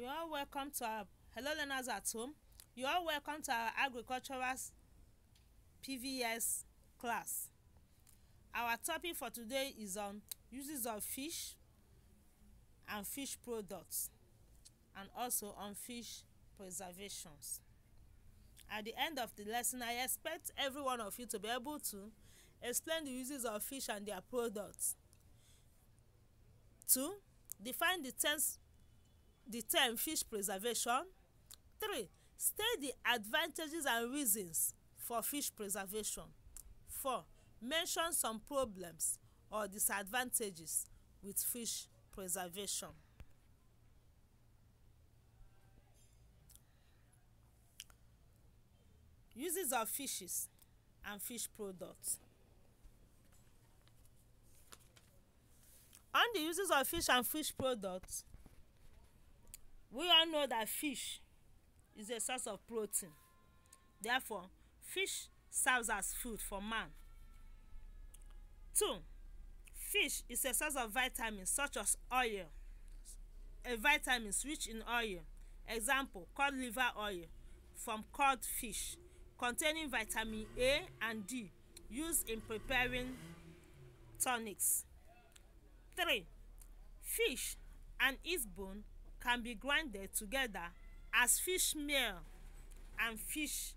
You are welcome to our hello learners at home. You are welcome to our agricultural PVS class. Our topic for today is on uses of fish and fish products, and also on fish preservations. At the end of the lesson, I expect every one of you to be able to explain the uses of fish and their products. 2. Define the term fish preservation. 3. State the advantages and reasons for fish preservation. 4. Mention some problems or disadvantages with fish preservation. Uses of fishes and fish products. On the uses of fish and fish products, we all know that fish is a source of protein. Therefore, fish serves as food for man. 2. Fish is a source of vitamins such as oil, vitamins rich in oil. Example, cod liver oil from codfish, containing vitamin A and D, used in preparing tonics. 3. Fish and its bone can be grinded together as fish meal and fish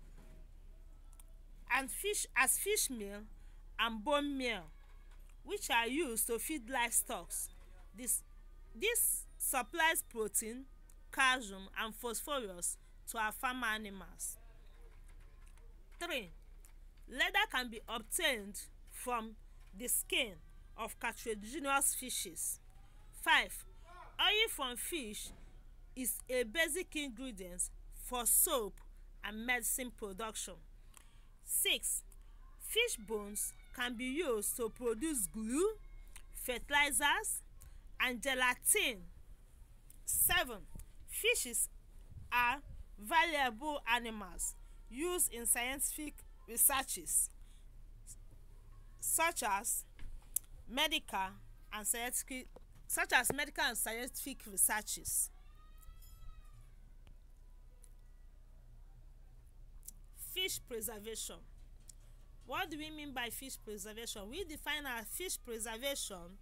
meal and bone meal, which are used to feed livestock. This supplies protein, calcium and phosphorus to our farm animals. 3. Leather can be obtained from the skin of catilaginous fishes. 5. Oil from fish is a basic ingredient for soap and medicine production. 6. Fish bones can be used to produce glue, fertilizers, and gelatin. 7. Fishes are valuable animals used in scientific researches such as medical and scientific researches. Fish preservation. What do we mean by fish preservation? We define our fish preservation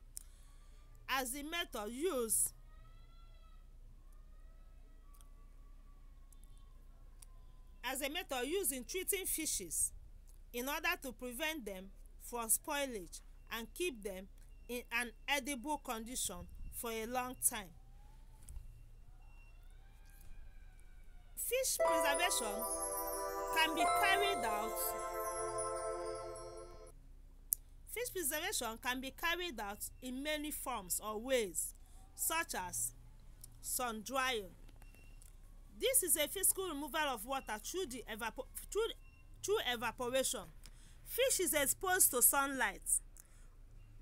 as the method used in treating fishes in order to prevent them from spoilage and keep them in an edible condition for a long time. Fish preservation can be carried out in many forms or ways, such as sun drying. This is a physical removal of water through evaporation. Fish is exposed to sunlight,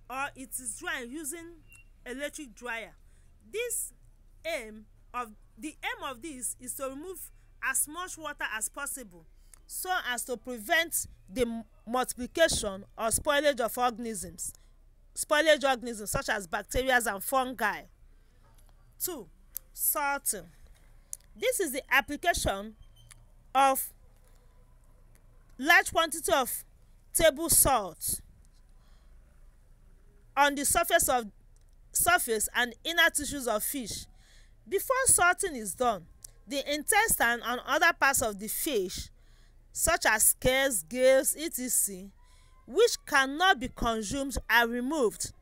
or it is dried using electric dryer. The aim of this is to remove as much water as possible so as to prevent the multiplication or spoilage of organisms such as bacteria and fungi. 2. Salting. This is the application of large quantity of table salt on the surface and inner tissues of fish. Before salting is done, the intestine and other parts of the fish, such as scales, gills, etc., which cannot be consumed, are removed.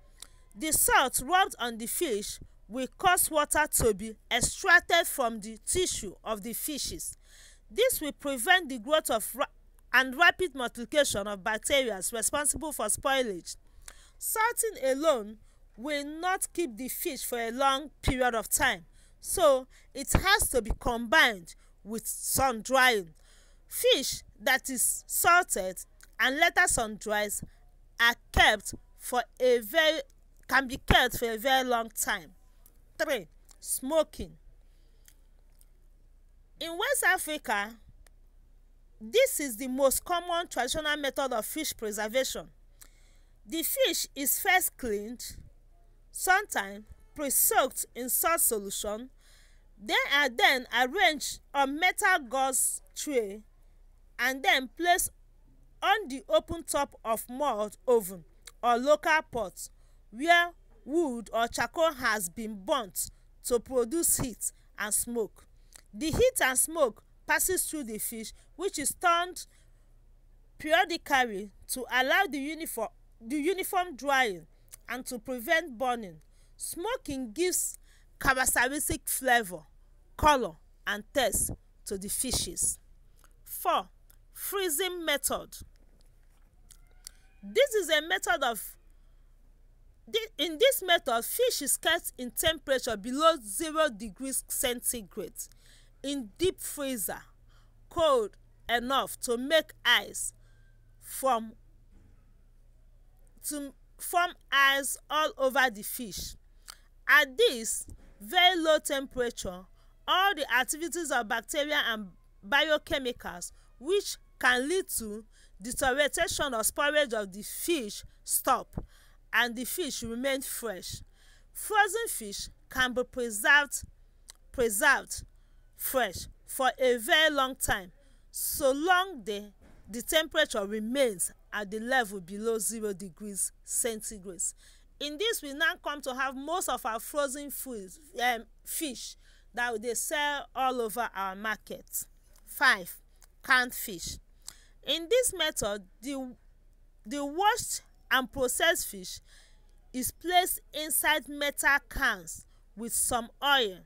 The salt rubbed on the fish will cause water to be extracted from the tissue of the fishes. This will prevent the growth of and rapid multiplication of bacteria responsible for spoilage. Salting alone will not keep the fish for a long period of time, so it has to be combined with sun drying. Fish that is salted and later sun dried can be kept for a very long time. 3. Smoking. In West Africa, this is the most common traditional method of fish preservation. The fish is first cleaned, sometimes pre-soaked in salt solution, They are then arranged on metal gauze tray and then placed on the open top of mud oven or local pot where wood or charcoal has been burnt to produce heat and smoke. The heat and smoke passes through the fish, which is turned periodically to allow the uniform drying and to prevent burning. Smoking gives characteristic flavor, color and taste to the fishes. 4. Freezing method. This is a method of in this method, fish is kept in temperature below 0 degrees centigrade in deep freezer, cold enough to make ice to form ice all over the fish. At this very low temperature, all the activities of bacteria and biochemicals which can lead to deterioration or spoilage of the fish stop, and the fish remain fresh. Frozen fish can be preserved fresh for a very long time, so long the temperature remains at the level below 0 degrees centigrade. In this, we now come to have most of our frozen fish that they sell all over our market. 5. Canned fish. In this method, the washed and processed fish is placed inside metal cans with some oil.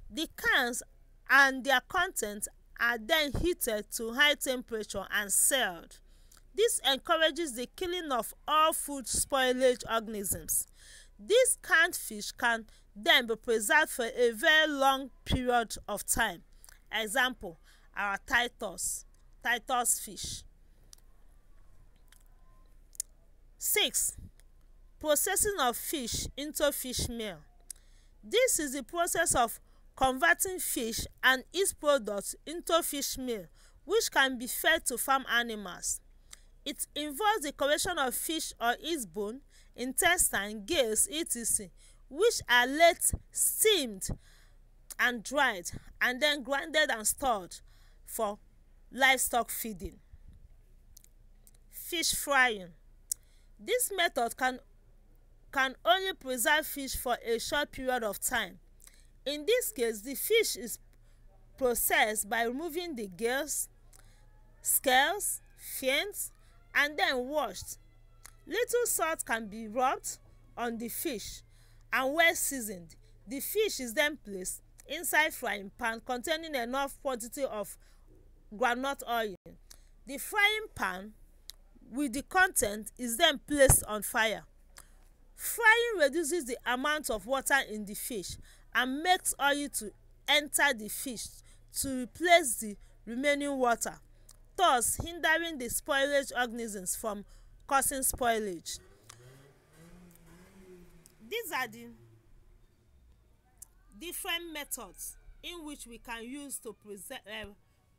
The cans and their contents are then heated to high temperature and sealed. This encourages the killing of all food spoilage organisms. These canned fish can then be preserved for a very long period of time. Example, our Titus fish. 6. Processing of fish into fish meal. This is the process of converting fish and its products into fish meal, which can be fed to farm animals. It involves the correction of fish or its bone, intestine, gills, etc., which are later steamed and dried and then grinded and stored for livestock feeding. Fish frying. This method can only preserve fish for a short period of time. In this case, the fish is processed by removing the gills, scales, fins, and then washed. Little salt can be rubbed on the fish and well seasoned. The fish is then placed inside frying pan containing enough quantity of groundnut oil. The frying pan with the content is then placed on fire. Frying reduces the amount of water in the fish and makes oil to enter the fish to replace the remaining water, thus hindering the spoilage organisms from causing spoilage. These are the different methods in which we can use to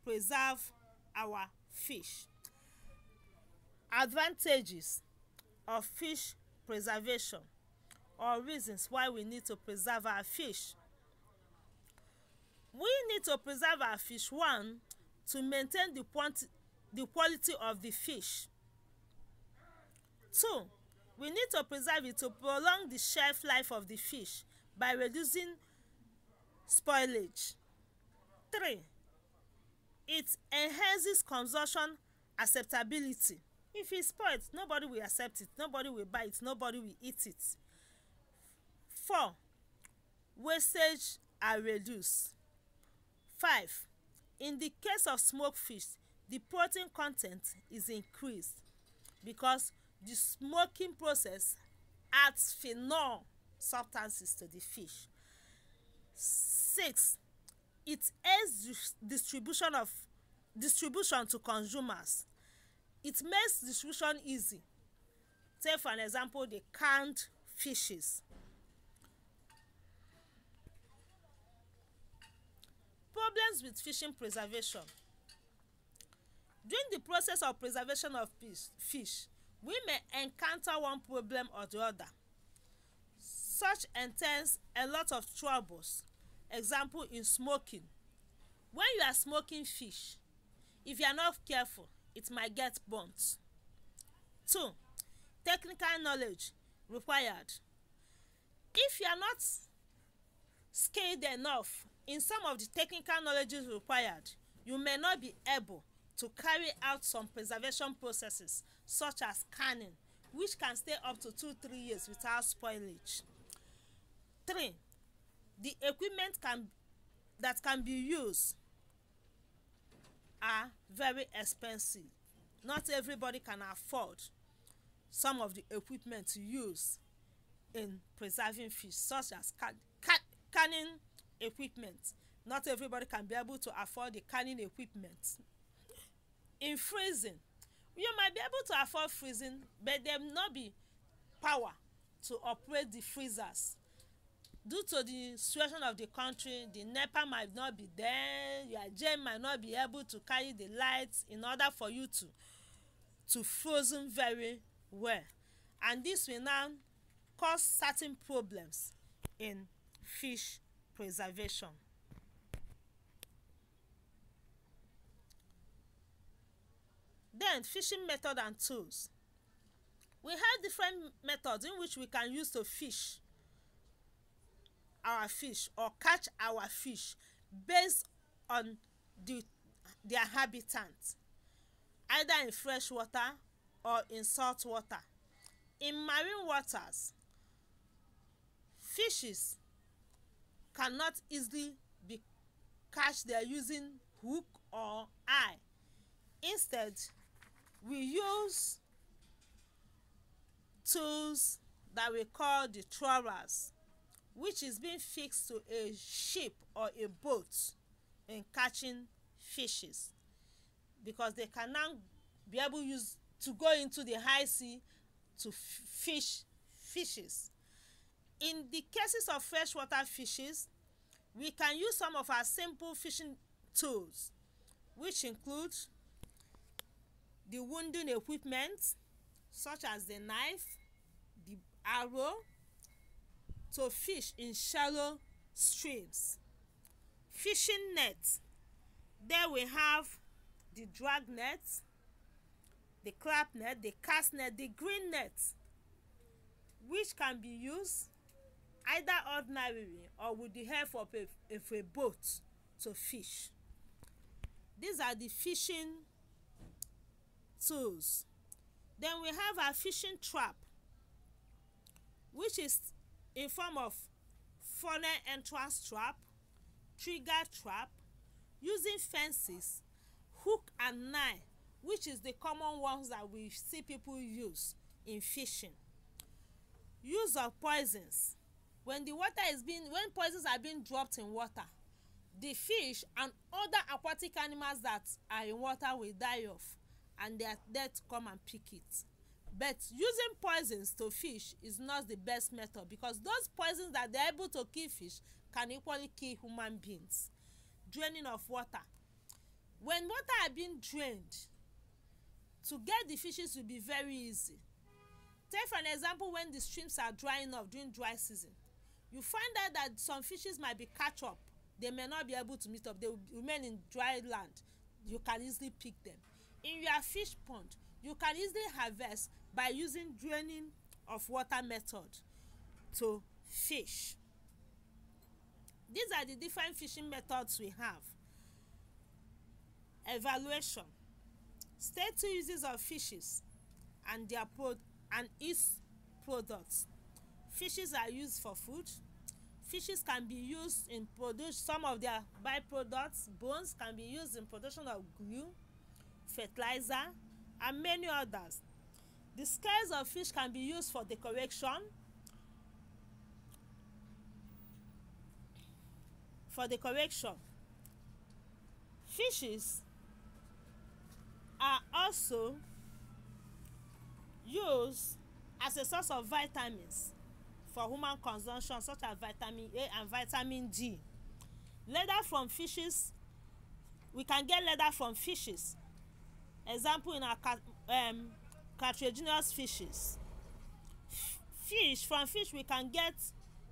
preserve our fish. Advantages of fish preservation, or reasons why we need to preserve our fish. We need to preserve our fish, 1, to maintain the quality of the fish. 2, we need to preserve it to prolong the shelf life of the fish by reducing spoilage. 3, it enhances consumption acceptability. If it's spoiled, nobody will accept it, nobody will buy it, nobody will eat it. 4, wastage are reduced. 5, in the case of smoked fish, the protein content is increased because the smoking process adds phenol substances to the fish. 6, it aids distribution to consumers. It makes distribution easy. Take for an example the canned fishes. Problems with fishing preservation. During the process of preservation of fish, we may encounter one problem or the other. Such entails a lot of troubles. example in smoking. When you are smoking fish, if you are not careful, it might get burnt. 2. Technical knowledge required. If you are not skilled enough in some of the technical knowledges required, you may not be able to carry out some preservation processes such as canning, which can stay up to 2-3 years without spoilage. 3. The equipment that can be used are very expensive. Not everybody can afford some of the equipment to use in preserving fish, such as canning equipment. Not everybody can be able to afford the canning equipment. In freezing, you might be able to afford freezing, but there will not be power to operate the freezers. Due to the situation of the country, the NEPA might not be there, your gen might not be able to carry the lights in order for you to frozen very well, and this will now cause certain problems in fish preservation. Then, fishing method and tools. We have different methods in which we can use to fish our fish or catch our fish based on their habitat, either in fresh water or in salt water. In marine waters, fishes cannot easily be catched there using hook or eye. Instead, we use tools that we call the trawlers, which is being fixed to a ship or a boat in catching fishes, because they can now be able to go into the high sea to fish fishes. In the cases of freshwater fishes, we can use some of our simple fishing tools, which include the wounding equipment such as the knife, the arrow, to fish in shallow streams. Fishing net. There we have the drag net, the clap net, the cast net, the green net, which can be used either ordinarily or with the help of a boat to fish. These are the fishing tools. Then we have our fishing trap, which is in form of funnel entrance trap, trigger trap, using fences, hook and line, which is the common ones that we see people use in fishing. Use of poisons. When poisons are being dropped in water, the fish and other aquatic animals that are in water will die off, and they are there to come and pick it. But using poisons to fish is not the best method, because those poisons that they are able to kill fish can equally kill human beings. Draining of water. When water are being drained, to get the fishes will be very easy. Take for an example, when the streams are drying up during dry season, you find out that some fishes might be catch up. They may not be able to meet up. They will remain in dry land. You can easily pick them. In your fish pond, you can easily harvest by using draining of water method to fish. These are the different fishing methods we have. Evaluation. State two uses of fishes and its products. Fishes are used for food. Fishes can be used in produce some of their byproducts. Bones can be used in production of glue, fertilizer, and many others. The scales of fish can be used for decoration. Fishes are also used as a source of vitamins for human consumption, such as vitamin A and vitamin D. Leather from fishes. We can get leather from fishes. Example in our catilaginous fishes. From fish we can get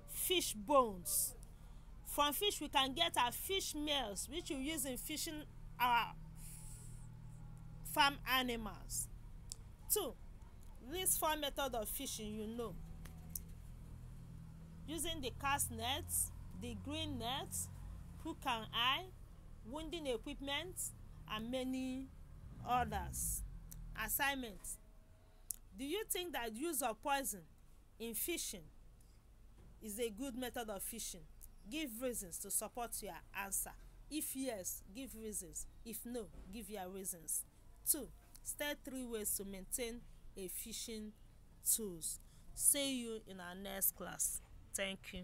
fish bones. From fish we can get our fish meals, which we use in fishing our farm animals. 2. These 4 methods of fishing you know. Using the cast nets, the green nets, hook and eye, wounding equipment, and many others. Assignment: do you think that use of poison in fishing is a good method of fishing? Give reasons to support your answer. If yes, give reasons. If no, give your reasons. 2. State 3 ways to maintain a fishing tools. See you in our next class. Thank you.